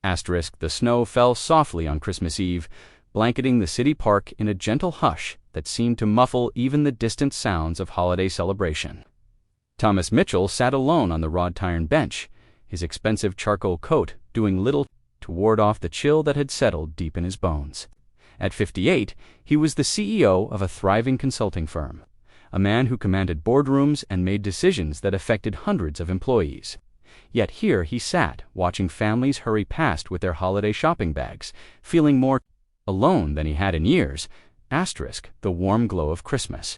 Asterisk, the snow fell softly on Christmas Eve, blanketing the city park in a gentle hush that seemed to muffle even the distant sounds of holiday celebration. Thomas Mitchell sat alone on the wrought-iron bench, his expensive charcoal coat doing little to ward off the chill that had settled deep in his bones. At 58, he was the CEO of a thriving consulting firm, a man who commanded boardrooms and made decisions that affected hundreds of employees. Yet here he sat, watching families hurry past with their holiday shopping bags, feeling more alone than he had in years. Asterisk, the warm glow of Christmas.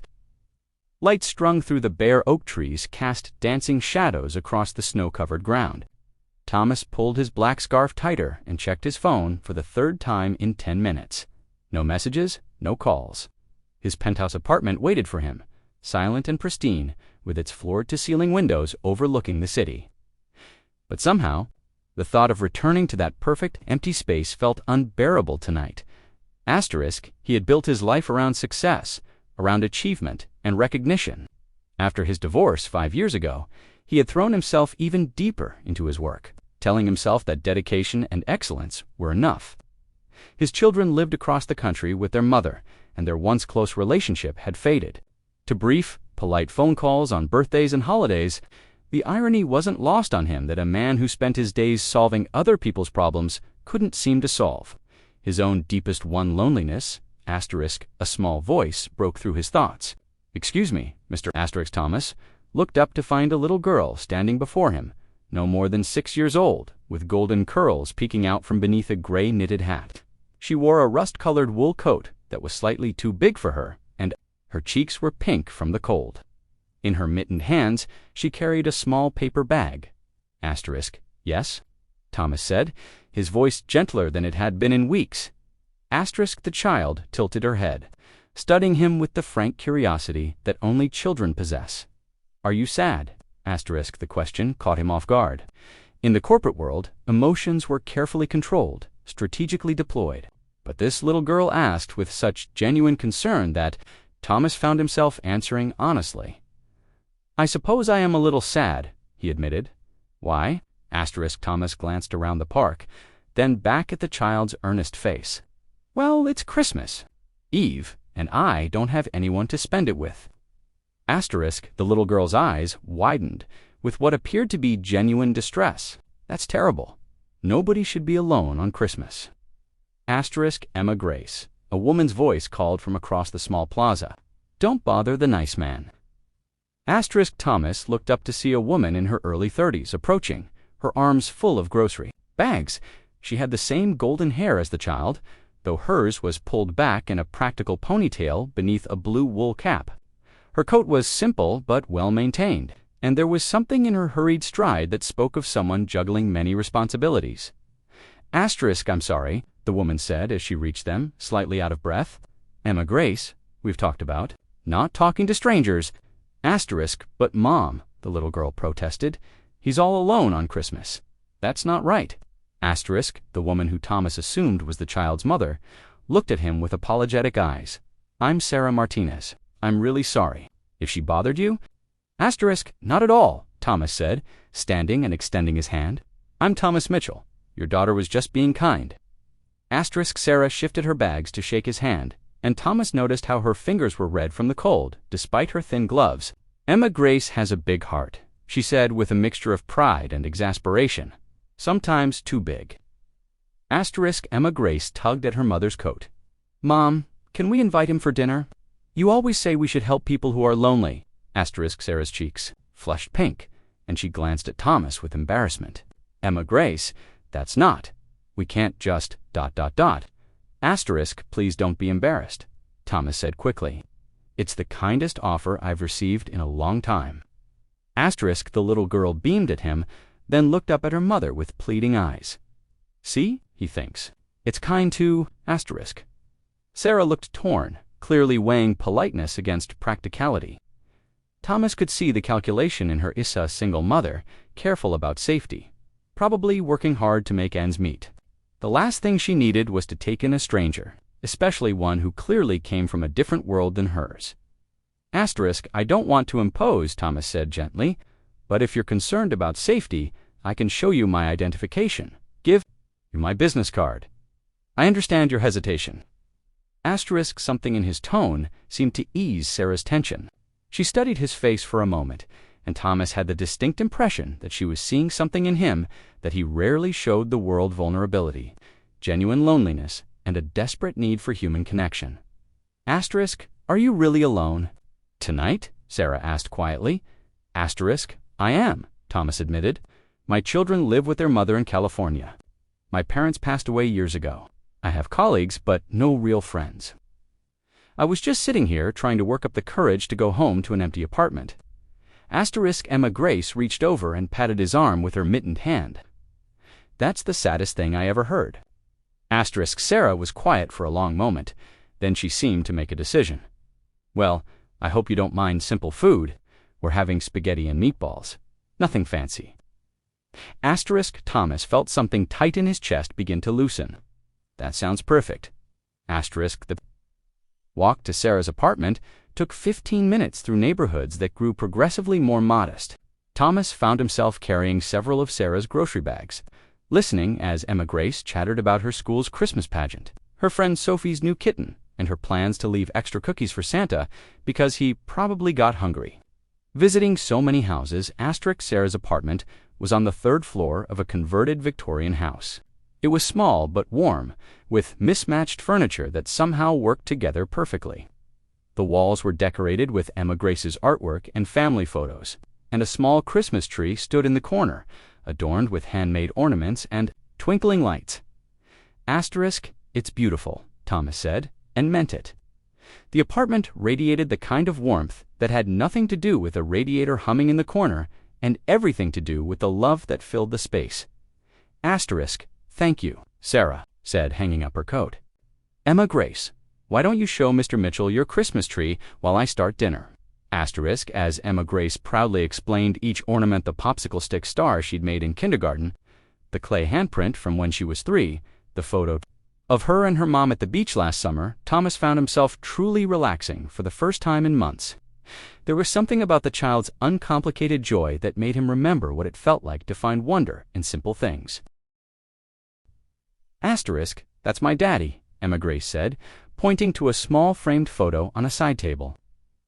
Lights strung through the bare oak trees cast dancing shadows across the snow-covered ground. Thomas pulled his black scarf tighter and checked his phone for the third time in 10 minutes. No messages, no calls. His penthouse apartment waited for him, silent and pristine, with its floor-to-ceiling windows overlooking the city. But somehow, the thought of returning to that perfect, empty space felt unbearable tonight. Asterisk, he had built his life around success, around achievement and recognition. After his divorce 5 years ago, he had thrown himself even deeper into his work, telling himself that dedication and excellence were enough. His children lived across the country with their mother, and their once close relationship had faded. To brief, polite phone calls on birthdays and holidays, the irony wasn't lost on him that a man who spent his days solving other people's problems couldn't seem to solve his own deepest one. Loneliness. Asterisk, a small voice broke through his thoughts. "Excuse me, Mr. Asterisk." Thomas looked up to find a little girl standing before him, no more than 6 years old, with golden curls peeking out from beneath a gray knitted hat. She wore a rust-colored wool coat that was slightly too big for her, and her cheeks were pink from the cold. In her mittened hands, she carried a small paper bag. Asterisk, yes, Thomas said, his voice gentler than it had been in weeks. Asterisk, the child tilted her head, studying him with the frank curiosity that only children possess. "Are you sad?" Asterisk, the question caught him off guard. In the corporate world, emotions were carefully controlled, strategically deployed. But this little girl asked with such genuine concern that Thomas found himself answering honestly. "I suppose I am a little sad," he admitted. "Why?" Asterisk, Thomas glanced around the park, then back at the child's earnest face. "Well, it's Christmas Eve, and I don't have anyone to spend it with." Asterisk, the little girl's eyes widened with what appeared to be genuine distress. "That's terrible. Nobody should be alone on Christmas." Asterisk, Emma Grace, a woman's voice called from across the small plaza. "Don't bother the nice man." Asterisk, Thomas looked up to see a woman in her early 30s approaching, her arms full of grocery bags. She had the same golden hair as the child, though hers was pulled back in a practical ponytail beneath a blue wool cap. Her coat was simple but well-maintained, and there was something in her hurried stride that spoke of someone juggling many responsibilities. "Asterisk, I'm sorry," the woman said as she reached them, slightly out of breath. "Emma Grace, we've talked about, not talking to strangers." Asterisk, "But Mom," the little girl protested, "he's all alone on Christmas. That's not right." Asterisk, the woman who Thomas assumed was the child's mother, looked at him with apologetic eyes. "I'm Sarah Martinez. I'm really sorry. If she bothered you?" Asterisk, "Not at all," Thomas said, standing and extending his hand. "I'm Thomas Mitchell. Your daughter was just being kind." Asterisk, Sarah shifted her bags to shake his hand, and Thomas noticed how her fingers were red from the cold, despite her thin gloves. "Emma Grace has a big heart," she said with a mixture of pride and exasperation. "Sometimes too big." Asterisk, Emma Grace tugged at her mother's coat. "Mom, can we invite him for dinner? You always say we should help people who are lonely." Asterisk, Sarah's cheeks flushed pink, and she glanced at Thomas with embarrassment. "Emma Grace, that's not. We can't just ... Asterisk, please don't be embarrassed," Thomas said quickly. "It's the kindest offer I've received in a long time." Asterisk, the little girl beamed at him, then looked up at her mother with pleading eyes. "See, he thinks. It's kind to..." Asterisk. Sarah looked torn, clearly weighing politeness against practicality. Thomas could see the calculation in her single mother, careful about safety, probably working hard to make ends meet. The last thing she needed was to take in a stranger, especially one who clearly came from a different world than hers. Asterisk, "I don't want to impose," Thomas said gently, "but if you're concerned about safety, I can show you my identification. Give..." You're my business card. I understand your hesitation. Asterisk, something in his tone seemed to ease Sarah's tension. She studied his face for a moment, and Thomas had the distinct impression that she was seeing something in him that he rarely showed the world: vulnerability, genuine loneliness, and a desperate need for human connection. Asterisk, are you really alone? Tonight? Sarah asked quietly. Asterisk, I am, Thomas admitted. My children live with their mother in California. My parents passed away years ago. I have colleagues, but no real friends. I was just sitting here trying to work up the courage to go home to an empty apartment. Asterisk, Emma Grace reached over and patted his arm with her mittened hand. That's the saddest thing I ever heard. Asterisk, Sarah was quiet for a long moment. Then she seemed to make a decision. Well, I hope you don't mind simple food. We're having spaghetti and meatballs. Nothing fancy. Asterisk, Thomas felt something tight in his chest begin to loosen. That sounds perfect. Asterisk, the walk to Sarah's apartment took 15 minutes through neighborhoods that grew progressively more modest. Thomas found himself carrying several of Sarah's grocery bags, listening as Emma Grace chattered about her school's Christmas pageant, her friend Sophie's new kitten, and her plans to leave extra cookies for Santa because he probably got hungry. Visiting so many houses, Asterisk, Sarah's apartment was on the 3rd floor of a converted Victorian house. It was small but warm, with mismatched furniture that somehow worked together perfectly. The walls were decorated with Emma Grace's artwork and family photos, and a small Christmas tree stood in the corner, adorned with handmade ornaments and twinkling lights. Asterisk, it's beautiful, Thomas said, and meant it. The apartment radiated the kind of warmth that had nothing to do with a radiator humming in the corner and everything to do with the love that filled the space. Asterisk, thank you, Sarah said, hanging up her coat. Emma Grace, why don't you show Mr. Mitchell your Christmas tree while I start dinner? Asterisk, as Emma Grace proudly explained each ornament the popsicle stick star she'd made in kindergarten, the clay handprint from when she was 3, the photo of her and her mom at the beach last summer, Thomas found himself truly relaxing for the first time in months. There was something about the child's uncomplicated joy that made him remember what it felt like to find wonder in simple things. Asterisk, that's my daddy, Emma Grace said, pointing to a small framed photo on a side table.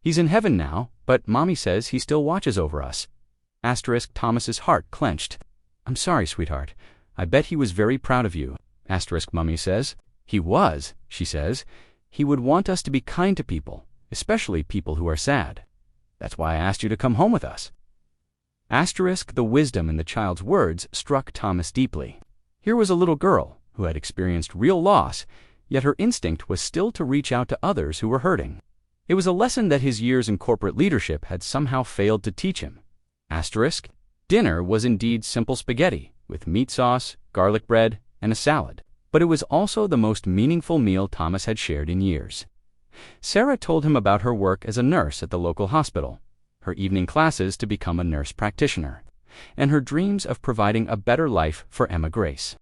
He's in heaven now, but Mommy says he still watches over us. Asterisk, Thomas's heart clenched. I'm sorry, sweetheart. I bet he was very proud of you. Asterisk, Mummy says. He was, she says. He would want us to be kind to people, especially people who are sad. That's why I asked you to come home with us. Asterisk, the wisdom in the child's words struck Thomas deeply. Here was a little girl who had experienced real loss, yet her instinct was still to reach out to others who were hurting. It was a lesson that his years in corporate leadership had somehow failed to teach him. Asterisk, dinner was indeed simple spaghetti, with meat sauce, garlic bread, and a salad. But it was also the most meaningful meal Thomas had shared in years. Sarah told him about her work as a nurse at the local hospital, her evening classes to become a nurse practitioner, and her dreams of providing a better life for Emma Grace.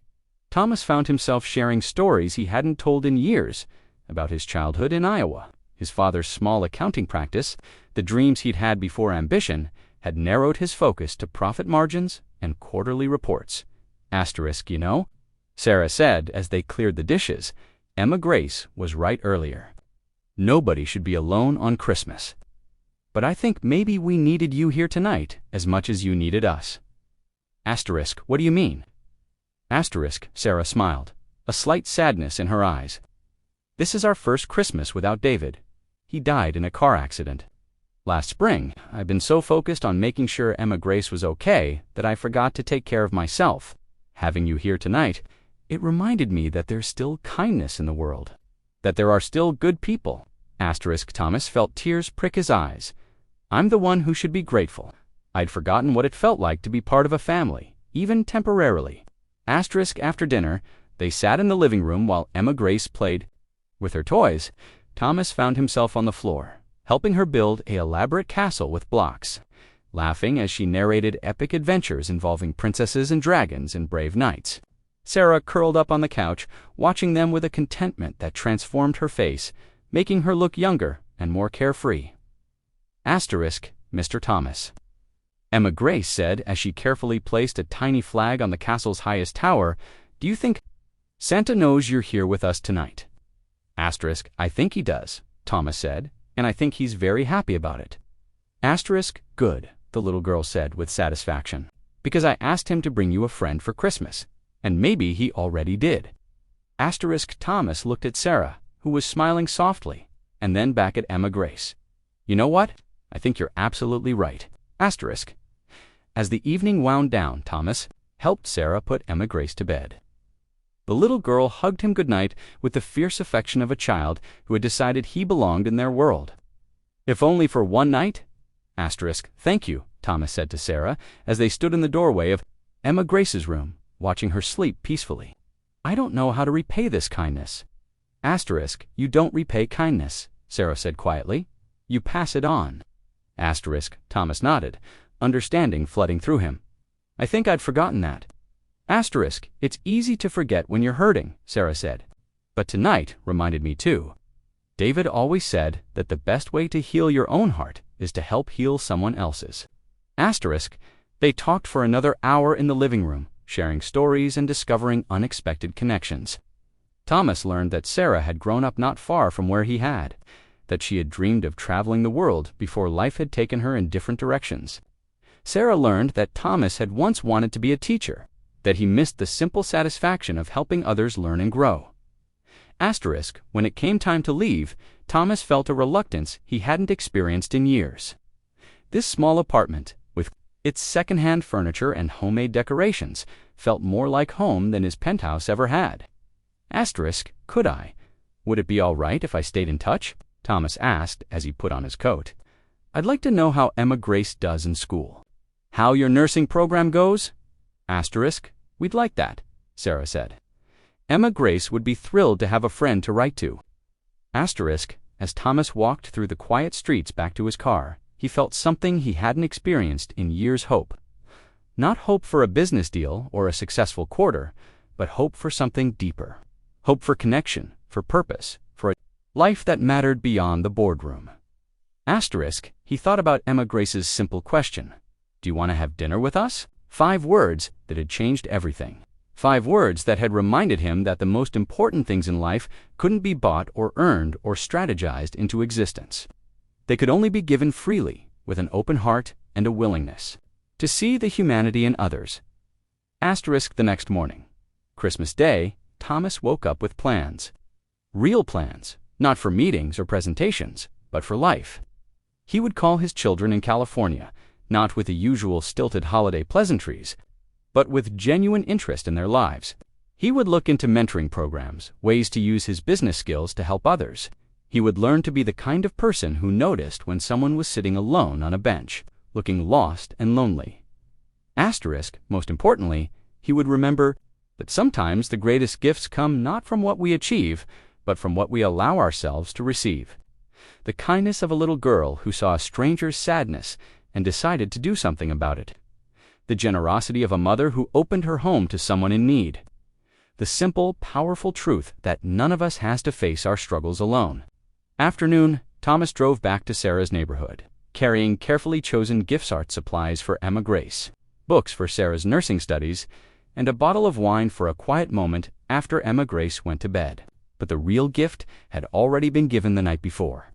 Thomas found himself sharing stories he hadn't told in years about his childhood in Iowa. His father's small accounting practice, the dreams he'd had before ambition, had narrowed his focus to profit margins and quarterly reports. Asterisk, you know, Sarah said as they cleared the dishes, Emma Grace was right earlier. Nobody should be alone on Christmas. But I think maybe we needed you here tonight as much as you needed us. Asterisk, what do you mean? Asterisk, Sarah smiled, a slight sadness in her eyes. This is our first Christmas without David. He died in a car accident. Last spring, I've been so focused on making sure Emma Grace was okay that I forgot to take care of myself. Having you here tonight, it reminded me that there's still kindness in the world, that there are still good people. Asterisk, Thomas felt tears prick his eyes. I'm the one who should be grateful. I'd forgotten what it felt like to be part of a family, even temporarily. Asterisk, after dinner, they sat in the living room while Emma Grace played with her toys. Thomas found himself on the floor, helping her build an elaborate castle with blocks, laughing as she narrated epic adventures involving princesses and dragons and brave knights. Sarah curled up on the couch, watching them with a contentment that transformed her face, making her look younger and more carefree. Asterisk, Mr. Thomas, Emma Grace said as she carefully placed a tiny flag on the castle's highest tower, Do you think Santa knows you're here with us tonight? Asterisk, I think he does, Thomas said, and I think he's very happy about it. Asterisk, good, the little girl said with satisfaction, because I asked him to bring you a friend for Christmas, and maybe he already did. Asterisk, Thomas looked at Sarah, who was smiling softly, and then back at Emma Grace. You know what? I think you're absolutely right. Asterisk. As the evening wound down, Thomas helped Sarah put Emma Grace to bed. The little girl hugged him goodnight with the fierce affection of a child who had decided he belonged in their world. If only for one night? Asterisk, thank you, Thomas said to Sarah as they stood in the doorway of Emma Grace's room, watching her sleep peacefully. I don't know how to repay this kindness. Asterisk, you don't repay kindness, Sarah said quietly. You pass it on. Asterisk, Thomas nodded, understanding flooding through him. I think I'd forgotten that. Asterisk, it's easy to forget when you're hurting, Sarah said. But tonight reminded me too. David always said that the best way to heal your own heart is to help heal someone else's. Asterisk, they talked for another hour in the living room, sharing stories and discovering unexpected connections. Thomas learned that Sarah had grown up not far from where he had, that she had dreamed of traveling the world before life had taken her in different directions. Sarah learned that Thomas had once wanted to be a teacher, that he missed the simple satisfaction of helping others learn and grow. Asterisk, when it came time to leave, Thomas felt a reluctance he hadn't experienced in years. This small apartment, with its second-hand furniture and homemade decorations, felt more like home than his penthouse ever had. Asterisk, would it be all right if I stayed in touch? Thomas asked as he put on his coat. I'd like to know how Emma Grace does in school. How your nursing program goes? Asterisk, we'd like that, Sarah said. Emma Grace would be thrilled to have a friend to write to. Asterisk, as Thomas walked through the quiet streets back to his car, he felt something he hadn't experienced in years. Hope. Not hope for a business deal or a successful quarter, but hope for something deeper. Hope for connection, for purpose, for a life that mattered beyond the boardroom. Asterisk, he thought about Emma Grace's simple question. Do you want to have dinner with us? 5 words that had changed everything. 5 words that had reminded him that the most important things in life couldn't be bought or earned or strategized into existence. They could only be given freely, with an open heart and a willingness to see the humanity in others. Asterisk, the next morning, Christmas Day, Thomas woke up with plans. Real plans, not for meetings or presentations, but for life. He would call his children in California, not with the usual stilted holiday pleasantries, but with genuine interest in their lives. He would look into mentoring programs, ways to use his business skills to help others. He would learn to be the kind of person who noticed when someone was sitting alone on a bench, looking lost and lonely. Asterisk, most importantly, he would remember that sometimes the greatest gifts come not from what we achieve, but from what we allow ourselves to receive. The kindness of a little girl who saw a stranger's sadness and decided to do something about it. The generosity of a mother who opened her home to someone in need. The simple, powerful truth that none of us has to face our struggles alone. Afternoon, Thomas drove back to Sarah's neighborhood, carrying carefully chosen gift art supplies for Emma Grace, books for Sarah's nursing studies, and a bottle of wine for a quiet moment after Emma Grace went to bed. But the real gift had already been given the night before.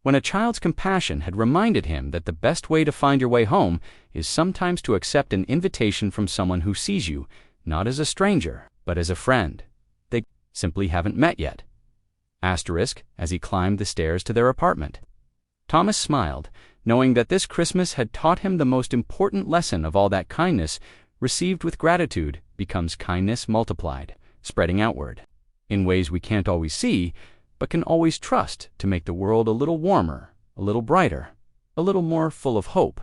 When a child's compassion had reminded him that the best way to find your way home is sometimes to accept an invitation from someone who sees you not as a stranger, but as a friend they simply haven't met yet. Asterisk, as he climbed the stairs to their apartment. Thomas smiled, knowing that this Christmas had taught him the most important lesson of all, that kindness received with gratitude becomes kindness multiplied, spreading outward, in ways we can't always see, but can always trust to make the world a little warmer, a little brighter, a little more full of hope.